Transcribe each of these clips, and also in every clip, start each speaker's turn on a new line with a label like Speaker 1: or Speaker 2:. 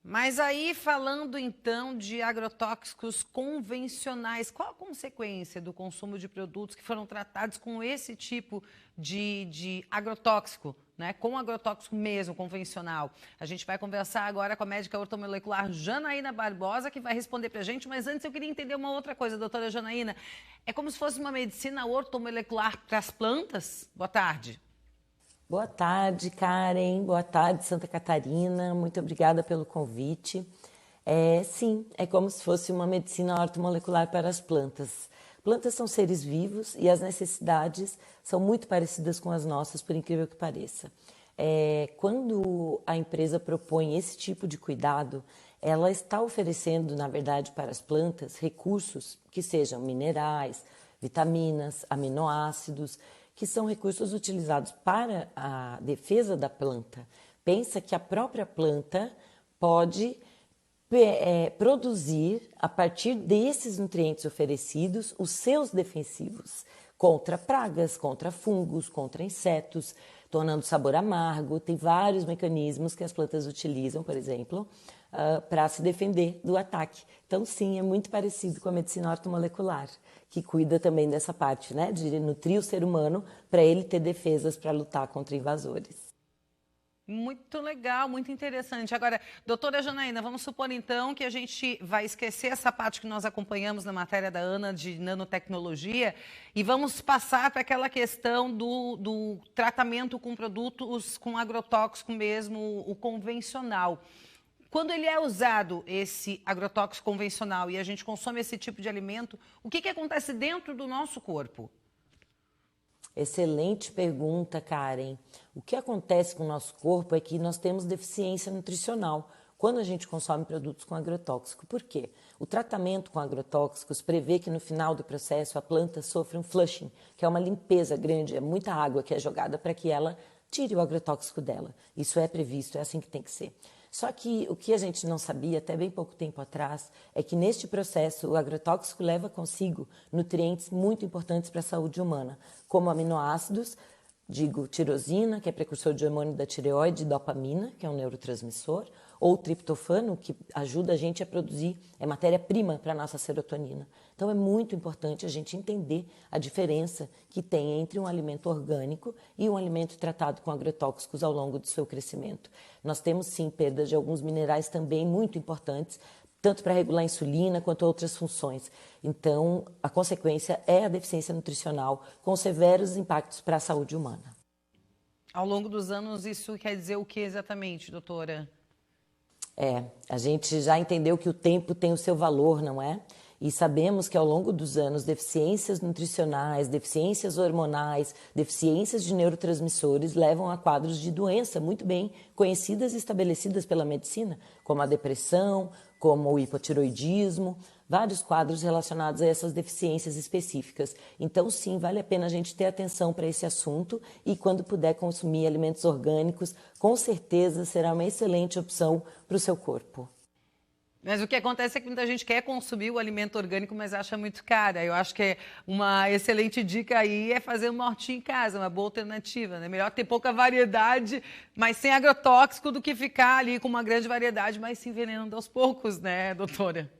Speaker 1: Mas aí, falando então de agrotóxicos convencionais, qual a consequência do consumo de produtos que foram tratados com esse tipo de agrotóxico, né? Com agrotóxico mesmo, convencional? A gente vai conversar agora com a médica ortomolecular Janaína Barbosa, que vai responder pra gente, mas antes eu queria entender uma outra coisa, doutora Janaína. É como se fosse uma medicina ortomolecular para as plantas? Boa tarde.
Speaker 2: Boa tarde, Karen. Boa tarde, Santa Catarina. Muito obrigada pelo convite. Sim, é como se fosse uma medicina ortomolecular para as plantas. Plantas são seres vivos e as necessidades são muito parecidas com as nossas, por incrível que pareça. Quando a empresa propõe esse tipo de cuidado, ela está oferecendo, na verdade, para as plantas recursos que sejam minerais, vitaminas, aminoácidos, que são recursos utilizados para a defesa da planta. Pensa que a própria planta pode produzir, a partir desses nutrientes oferecidos, os seus defensivos contra pragas, contra fungos, contra insetos, tornando o sabor amargo. Tem vários mecanismos que as plantas utilizam, por exemplo, para se defender do ataque. Então, sim, é muito parecido com a medicina ortomolecular, que cuida também dessa parte, né, de nutrir o ser humano para ele ter defesas para lutar contra invasores.
Speaker 1: Muito legal, muito interessante. Agora, doutora Janaína, vamos supor então que a gente vai esquecer essa parte que nós acompanhamos na matéria da Ana de nanotecnologia e vamos passar para aquela questão do tratamento com produtos com agrotóxico mesmo, o convencional. Quando ele é usado, esse agrotóxico convencional, e a gente consome esse tipo de alimento, o que acontece dentro do nosso corpo?
Speaker 2: Excelente pergunta, Karen. O que acontece com o nosso corpo é que nós temos deficiência nutricional quando a gente consome produtos com agrotóxico. Por quê? O tratamento com agrotóxicos prevê que no final do processo a planta sofra um flushing, que é uma limpeza grande, é muita água que é jogada para que ela tire o agrotóxico dela. Isso é previsto, é assim que tem que ser. Só que o que a gente não sabia até bem pouco tempo atrás é que neste processo o agrotóxico leva consigo nutrientes muito importantes para a saúde humana, como aminoácidos, digo tirosina, que é precursor de hormônio da tireoide, e dopamina, que é um neurotransmissor, ou triptofano, que ajuda a gente a produzir, é matéria-prima para a nossa serotonina. Então é muito importante a gente entender a diferença que tem entre um alimento orgânico e um alimento tratado com agrotóxicos ao longo do seu crescimento. Nós temos sim perda de alguns minerais também muito importantes, tanto para regular a insulina quanto outras funções. Então, a consequência é a deficiência nutricional, com severos impactos para a saúde humana.
Speaker 1: Ao longo dos anos, isso quer dizer o que exatamente, doutora?
Speaker 2: A gente já entendeu que o tempo tem o seu valor, não é? E sabemos que ao longo dos anos, deficiências nutricionais, deficiências hormonais, deficiências de neurotransmissores levam a quadros de doença muito bem conhecidas e estabelecidas pela medicina, como a depressão, como o hipotiroidismo, vários quadros relacionados a essas deficiências específicas. Então, sim, vale a pena a gente ter atenção para esse assunto e, quando puder consumir alimentos orgânicos, com certeza será uma excelente opção para o seu corpo.
Speaker 1: Mas o que acontece é que muita gente quer consumir o alimento orgânico, mas acha muito caro. Eu acho que uma excelente dica aí é fazer uma hortinha em casa, uma boa alternativa, né? Melhor ter pouca variedade, mas sem agrotóxico, do que ficar ali com uma grande variedade, mas se envenenando aos poucos, né, doutora?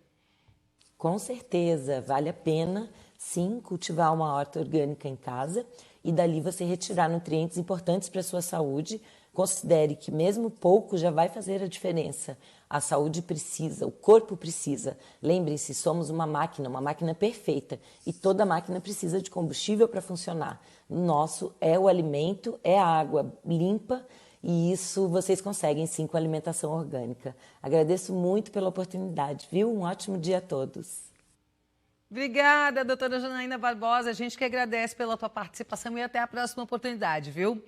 Speaker 2: Com certeza, vale a pena, sim, cultivar uma horta orgânica em casa e dali você retirar nutrientes importantes para a sua saúde. Considere que mesmo pouco já vai fazer a diferença. A saúde precisa, o corpo precisa. Lembre-se, somos uma máquina perfeita e toda máquina precisa de combustível para funcionar. O nosso é o alimento, é a água limpa e isso vocês conseguem sim com a alimentação orgânica. Agradeço muito pela oportunidade, viu? Um ótimo dia a todos.
Speaker 1: Obrigada, doutora Janaína Barbosa. A gente que agradece pela tua participação e até a próxima oportunidade, viu?